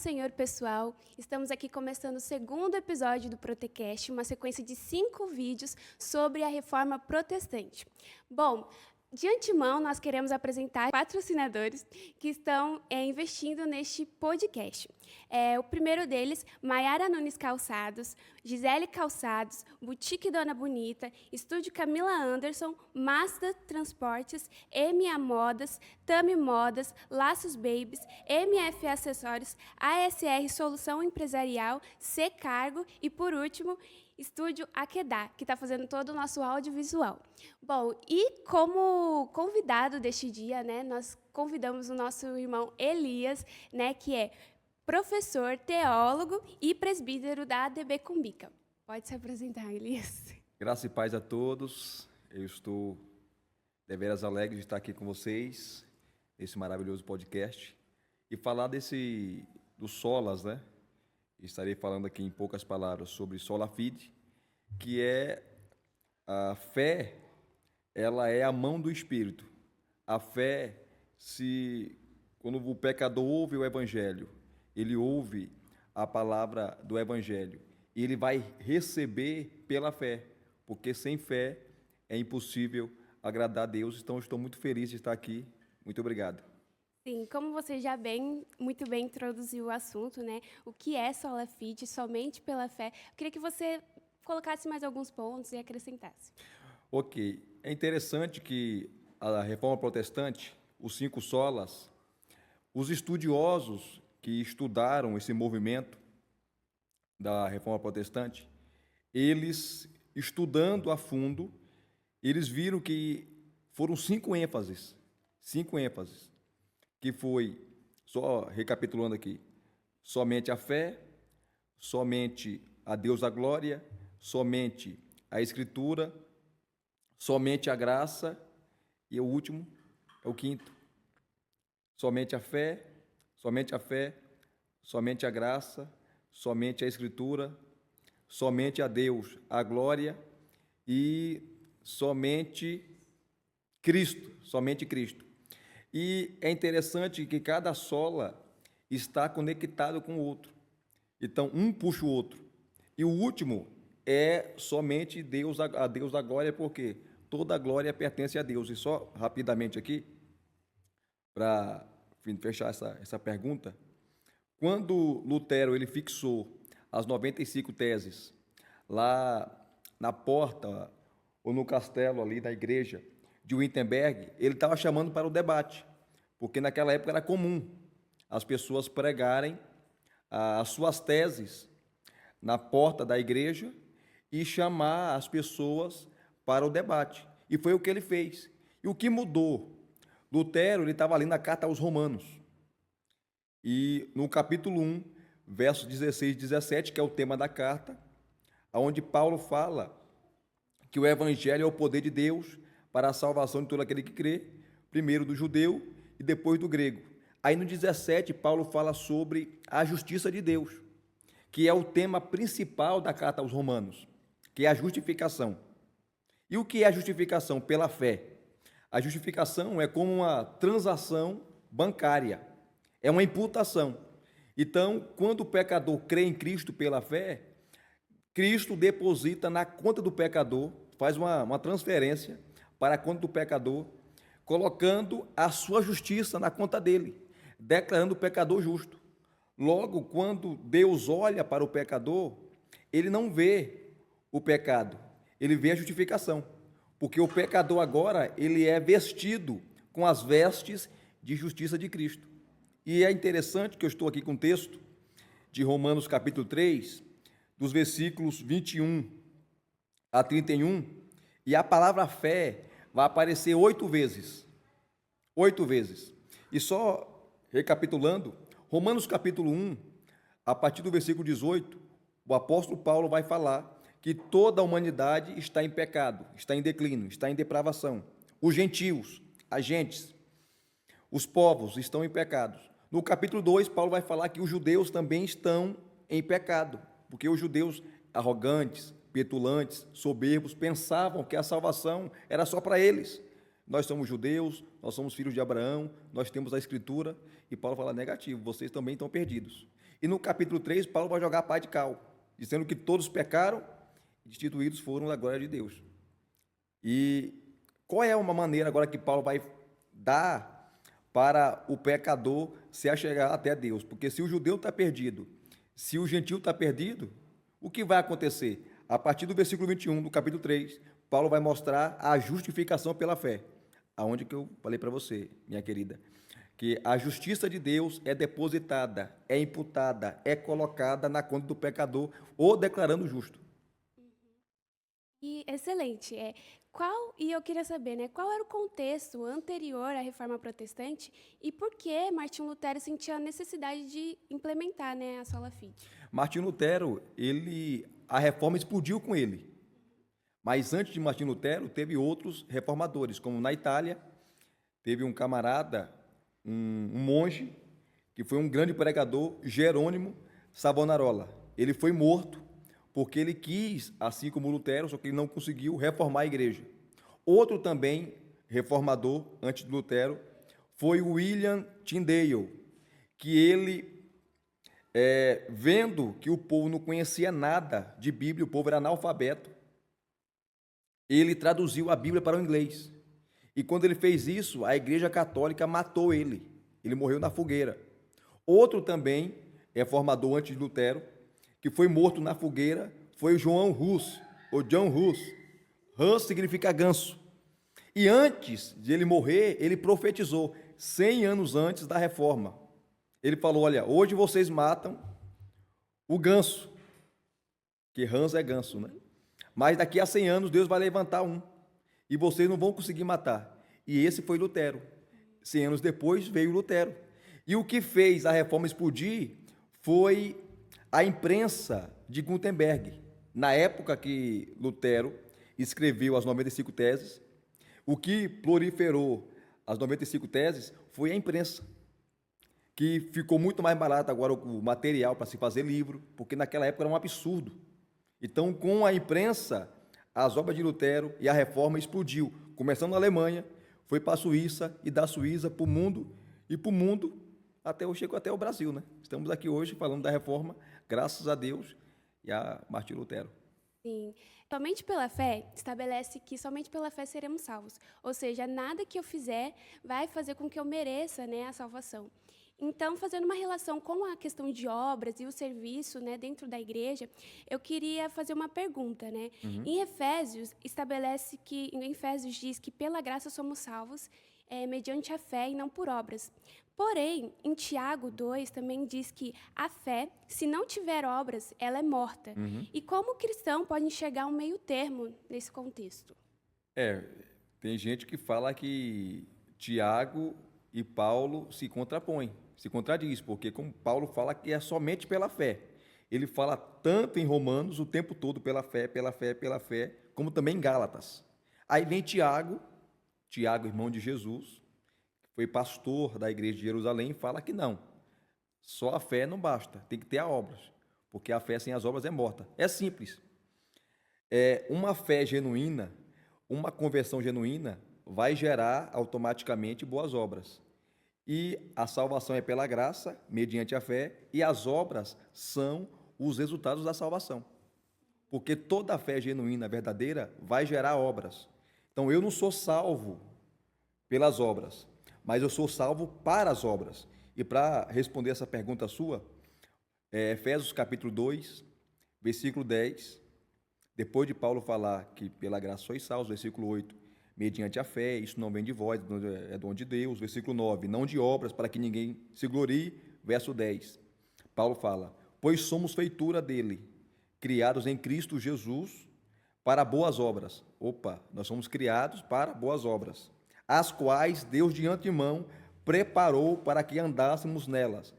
Senhor, pessoal. Estamos aqui começando o segundo episódio do Protecast, uma sequência de 5 vídeos sobre a Reforma Protestante. Bom, de antemão, nós queremos apresentar patrocinadores que estão investindo neste podcast. O primeiro deles, Maiara Nunes Calçados, Gisele Calçados, Boutique Dona Bonita, Estúdio Camila Anderson, Mazda Transportes, MA Modas, Tami Modas, Laços Babies, MF Acessórios, ASR Solução Empresarial, C Cargo e, por último, Estúdio Aquedá, que está fazendo todo o nosso audiovisual. Bom, e como convidado deste dia, né, nós convidamos o nosso irmão Elias, né, que é professor, teólogo e presbítero da ADB Cumbica. Pode se apresentar, Elias. Graça e paz a todos. Eu estou deveras alegre de estar aqui com vocês, nesse maravilhoso podcast, e falar dos solas, né? Estarei falando aqui em poucas palavras sobre sola fide, que é a fé, ela é a mão do Espírito. A fé, quando o pecador ouve o Evangelho, ele ouve a palavra do Evangelho, e ele vai receber pela fé, porque sem fé é impossível agradar a Deus. Então, eu estou muito feliz de estar aqui. Muito obrigado. Sim, como você já muito bem introduziu o assunto, né? O que é sola fide, somente pela fé? Eu queria que você colocasse mais alguns pontos e acrescentasse. Ok. É interessante que a Reforma Protestante, os 5 solas, os estudiosos que estudaram esse movimento da Reforma Protestante, eles, estudando a fundo, eles viram que foram 5 ênfases, que foi, só recapitulando aqui, somente a fé, somente a Deus a glória, somente a Escritura, somente a graça, e o último é o 5º, somente a fé, somente a graça, somente a Escritura, somente a Deus a glória e somente Cristo. E é interessante que cada sola está conectado com o outro. Então, um puxa o outro. E o último é somente a Deus da glória, porque toda a glória pertence a Deus. E só rapidamente aqui, para fechar essa pergunta, quando Lutero ele fixou as 95 teses lá na porta ou no castelo ali da igreja de Wittenberg, ele estava chamando para o debate, porque naquela época era comum as pessoas pregarem as suas teses na porta da igreja e chamar as pessoas para o debate. E foi o que ele fez. E o que mudou? Lutero ele estava ali na carta aos Romanos. E no capítulo 1, versos 16 e 17, que é o tema da carta, onde Paulo fala que o evangelho é o poder de Deus para a salvação de todo aquele que crê, primeiro do judeu e depois do grego. Aí no 17, Paulo fala sobre a justiça de Deus, que é o tema principal da carta aos Romanos, que é a justificação. E o que é a justificação? Pela fé. A justificação é como uma transação bancária, é uma imputação. Então, quando o pecador crê em Cristo pela fé, Cristo deposita na conta do pecador, faz uma transferência para a conta do pecador, colocando a sua justiça na conta dele, declarando o pecador justo. Logo, quando Deus olha para o pecador, ele não vê o pecado, ele vê a justificação, porque o pecador agora, ele é vestido com as vestes de justiça de Cristo. E é interessante que eu estou aqui com o texto de Romanos capítulo 3, dos versículos 21 a 31, e a palavra fé vai aparecer 8 vezes. 8 vezes. E só recapitulando, Romanos capítulo 1, a partir do versículo 18, o apóstolo Paulo vai falar que toda a humanidade está em pecado, está em declínio, está em depravação. Os gentios, as gentes, os povos estão em pecados. No capítulo 2, Paulo vai falar que os judeus também estão em pecado, porque os judeus arrogantes, petulantes, soberbos, pensavam que a salvação era só para eles. Nós somos judeus, nós somos filhos de Abraão, nós temos a Escritura, e Paulo fala negativo, vocês também estão perdidos. E no capítulo 3, Paulo vai jogar a pá de cal, dizendo que todos pecaram e destituídos foram da glória de Deus. E qual é uma maneira agora que Paulo vai dar para o pecador se achegar até Deus? Porque se o judeu está perdido, se o gentil está perdido, o que vai acontecer? A partir do versículo 21 do capítulo 3, Paulo vai mostrar a justificação pela fé. Aonde que eu falei para você, minha querida, que a justiça de Deus é depositada, é imputada, é colocada na conta do pecador, ou declarando justo. E excelente. E eu queria saber, né, qual era o contexto anterior à Reforma Protestante e por que Martinho Lutero sentia a necessidade de implementar, né, a sola fide? Martinho Lutero, a reforma explodiu com ele. Mas antes de Martinho Lutero, teve outros reformadores, como na Itália, teve um camarada, um monge, que foi um grande pregador, Jerônimo Savonarola. Ele foi morto porque ele quis, assim como Lutero, só que ele não conseguiu reformar a igreja. Outro também reformador, antes de Lutero, foi William Tyndale, que ele, vendo que o povo não conhecia nada de Bíblia, o povo era analfabeto, ele traduziu a Bíblia para o inglês. E quando ele fez isso, a Igreja Católica matou ele. Ele morreu na fogueira. Outro também, reformador antes de Lutero, que foi morto na fogueira, foi o João Hus, ou John Hus. Hus significa ganso. E antes de ele morrer, ele profetizou, 100 anos antes da reforma. Ele falou, olha, hoje vocês matam o ganso, que Hans é ganso, né? Mas daqui a 100 anos Deus vai levantar um, e vocês não vão conseguir matar. E esse foi Lutero. 100 anos depois veio Lutero. E o que fez a reforma explodir foi a imprensa de Gutenberg. Na época que Lutero escreveu as 95 teses, o que proliferou as 95 teses foi a imprensa, que ficou muito mais barato agora o material para se fazer livro, porque naquela época era um absurdo. Então, com a imprensa, as obras de Lutero e a reforma explodiu, começando na Alemanha, foi para a Suíça e da Suíça para o mundo, e para o mundo chegou até o Brasil, né? Estamos aqui hoje falando da reforma, graças a Deus e a Martinho Lutero. Sim. Somente pela fé estabelece que somente pela fé seremos salvos. Ou seja, nada que eu fizer vai fazer com que eu mereça, né, a salvação. Então, fazendo uma relação com a questão de obras e o serviço, né, dentro da igreja, eu queria fazer uma pergunta, né? Em Efésios em Efésios diz que pela graça somos salvos, mediante a fé e não por obras. Porém, em Tiago 2 também diz que a fé, se não tiver obras, ela é morta. E como o cristão pode enxergar um meio termo nesse contexto? Tem gente que fala que Tiago e Paulo se contrapõem, se contradiz, porque como Paulo fala que é somente pela fé. Ele fala tanto em Romanos o tempo todo pela fé, pela fé, pela fé, como também em Gálatas. Aí vem Tiago, irmão de Jesus, que foi pastor da igreja de Jerusalém, e fala que não, só a fé não basta, tem que ter as obras, porque a fé sem as obras é morta. É simples. Uma fé genuína, uma conversão genuína, vai gerar automaticamente boas obras. E a salvação é pela graça, mediante a fé, e as obras são os resultados da salvação. Porque toda fé genuína, verdadeira, vai gerar obras. Então, eu não sou salvo pelas obras, mas eu sou salvo para as obras. E para responder essa pergunta sua, Efésios capítulo 2, versículo 10, depois de Paulo falar que pela graça sois salvos, versículo 8, mediante a fé, isso não vem de vós, é dom de Deus. Versículo 9, não de obras, para que ninguém se glorie. Verso 10, Paulo fala, pois somos feitura dele, criados em Cristo Jesus para boas obras. Opa, nós somos criados para boas obras, as quais Deus de antemão preparou para que andássemos nelas.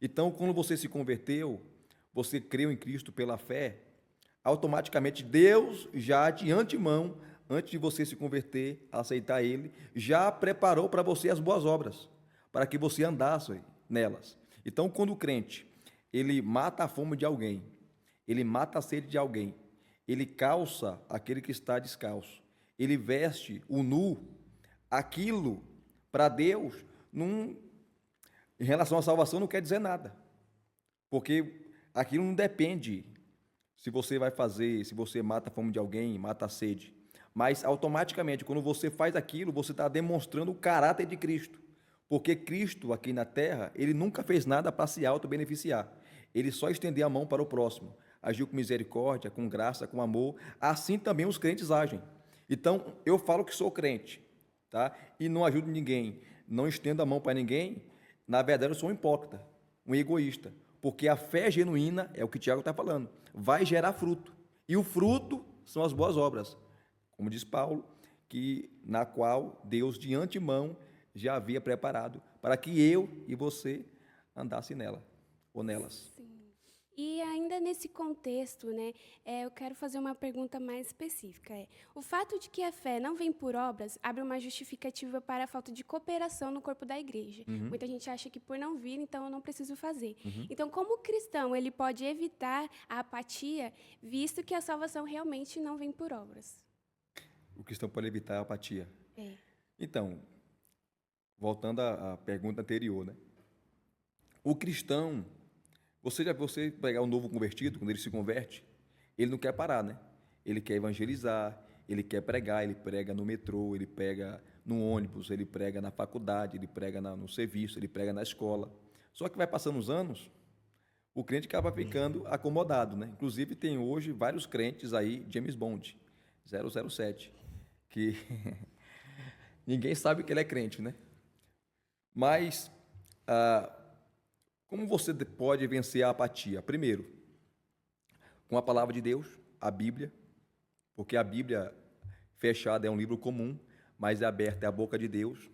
Então, quando você se converteu, você creu em Cristo pela fé, automaticamente Deus já de antemão, antes de você se converter, aceitar Ele, já preparou para você as boas obras, para que você andasse nelas. Então, quando o crente, ele mata a fome de alguém, ele mata a sede de alguém, ele calça aquele que está descalço, ele veste o nu, aquilo, para Deus, em relação à salvação, não quer dizer nada. Porque aquilo não depende se você vai fazer, se você mata a fome de alguém, mata a sede. Mas automaticamente, quando você faz aquilo, você está demonstrando o caráter de Cristo. Porque Cristo, aqui na terra, ele nunca fez nada para se auto-beneficiar. Ele só estendeu a mão para o próximo. Agiu com misericórdia, com graça, com amor. Assim também os crentes agem. Então, eu falo que sou crente, tá? E não ajudo ninguém, não estendo a mão para ninguém. Na verdade, eu sou um hipócrita, um egoísta. Porque a fé genuína, é o que Tiago está falando, vai gerar fruto. E o fruto são as boas obras. Como diz Paulo, que na qual Deus de antemão já havia preparado para que eu e você andasse nela ou nelas. Sim. E ainda nesse contexto, né, eu quero fazer uma pergunta mais específica. O fato de que a fé não vem por obras abre uma justificativa para a falta de cooperação no corpo da igreja. Muita gente acha que por não vir, então eu não preciso fazer. Então, como cristão, ele pode evitar a apatia, visto que a salvação realmente não vem por obras? O cristão pode evitar a apatia. É. Então, voltando à pergunta anterior, né? O cristão, você pegar um novo convertido, quando ele se converte, ele não quer parar, né? Ele quer evangelizar, ele quer pregar, ele prega no metrô, ele prega no ônibus, ele prega na faculdade, ele prega no serviço, ele prega na escola. Só que vai passando os anos, o crente acaba ficando acomodado, né? Inclusive tem hoje vários crentes aí, James Bond, 007, que ninguém sabe que ele é crente, né? Mas como você pode vencer a apatia? Primeiro, com a palavra de Deus, a Bíblia, porque a Bíblia fechada é um livro comum, mas aberta é a boca de Deus,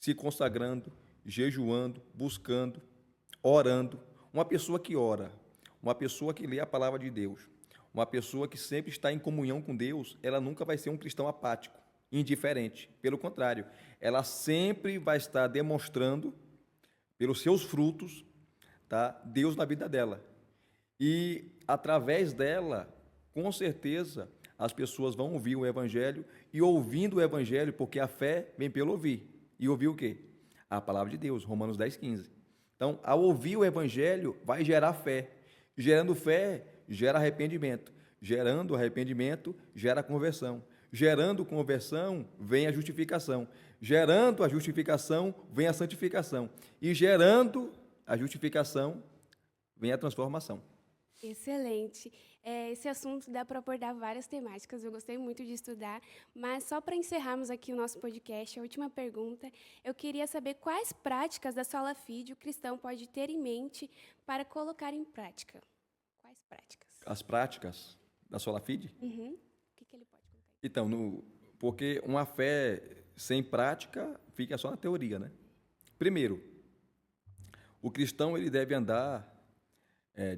se consagrando, jejuando, buscando, orando. Uma pessoa que ora, uma pessoa que lê a palavra de Deus, uma pessoa que sempre está em comunhão com Deus, ela nunca vai ser um cristão apático, indiferente. Pelo contrário, ela sempre vai estar demonstrando, pelos seus frutos, tá, Deus na vida dela. E, através dela, com certeza, as pessoas vão ouvir o Evangelho, e ouvindo o Evangelho, porque a fé vem pelo ouvir. E ouvir o quê? A palavra de Deus, Romanos 10:15. Então, ao ouvir o Evangelho, vai gerar fé. Gerando fé, gera arrependimento. Gerando arrependimento, gera conversão. Gerando conversão, vem a justificação. Gerando a justificação, vem a santificação. E gerando a justificação, vem a transformação. Excelente. Esse assunto dá para abordar várias temáticas, eu gostei muito de estudar, mas só para encerrarmos aqui o nosso podcast, a última pergunta, eu queria saber quais práticas da Sola Fide o cristão pode ter em mente para colocar em prática. Quais práticas? As práticas da Sola Fide? Uhum. O que ele pode colocar? Então, porque uma fé sem prática fica só na teoria, né? Primeiro, o cristão ele deve andar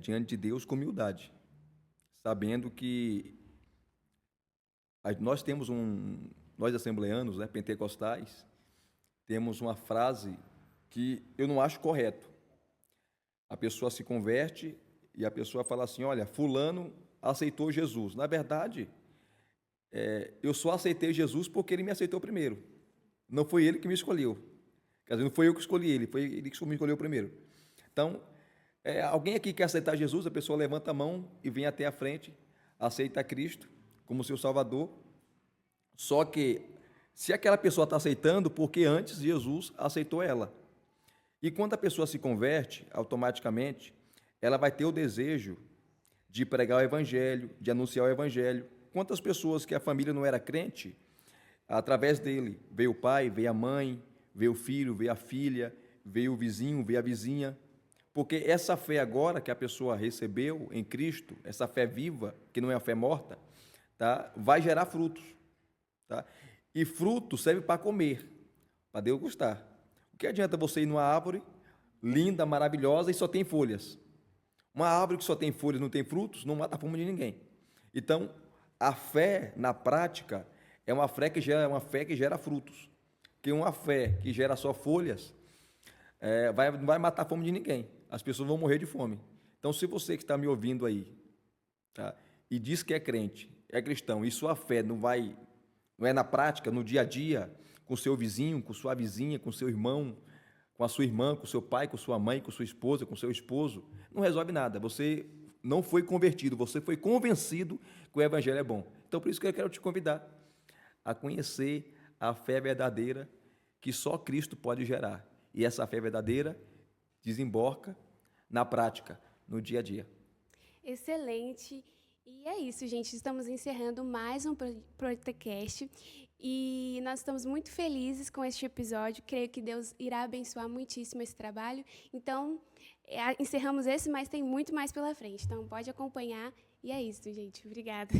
diante de Deus com humildade, sabendo que nós assembleanos, né, pentecostais, temos uma frase que eu não acho correto. A pessoa se converte e a pessoa fala assim, olha, fulano aceitou Jesus. Na verdade, eu só aceitei Jesus porque ele me aceitou primeiro. Não foi ele que me escolheu. Quer dizer, não foi eu que escolhi ele, foi ele que me escolheu primeiro. Então, alguém aqui quer aceitar Jesus, a pessoa levanta a mão e vem até a frente, aceita Cristo como seu Salvador. Só que, se aquela pessoa está aceitando, porque antes Jesus aceitou ela. E quando a pessoa se converte, automaticamente, ela vai ter o desejo de pregar o Evangelho, de anunciar o Evangelho. Quantas pessoas que a família não era crente, através dele veio o pai, veio a mãe, veio o filho, veio a filha, veio o vizinho, veio a vizinha. Porque essa fé agora que a pessoa recebeu em Cristo, essa fé viva, que não é a fé morta, tá, vai gerar frutos. Tá? E fruto serve para comer, para Deus gostar. O que adianta você ir numa árvore linda, maravilhosa e só tem folhas? Uma árvore que só tem folhas, não tem frutos, não mata a fome de ninguém. Então, a fé, na prática, é uma fé que gera frutos. Porque uma fé que gera só folhas, não vai matar a fome de ninguém. As pessoas vão morrer de fome. Então, se você que está me ouvindo aí, tá, e diz que é crente, é cristão, e sua fé não é na prática, no dia a dia, com seu vizinho, com sua vizinha, com seu irmão, com a sua irmã, com o seu pai, com sua mãe, com sua esposa, com seu esposo, não resolve nada. Você não foi convertido, você foi convencido que o evangelho é bom. Então, por isso que eu quero te convidar a conhecer a fé verdadeira que só Cristo pode gerar. E essa fé verdadeira desemboca na prática, no dia a dia. Excelente. E é isso, gente. Estamos encerrando mais um Protecast e nós estamos muito felizes com este episódio. Creio que Deus irá abençoar muitíssimo esse trabalho. Então, encerramos esse, mas tem muito mais pela frente. Então, pode acompanhar. E é isso, gente. Obrigada.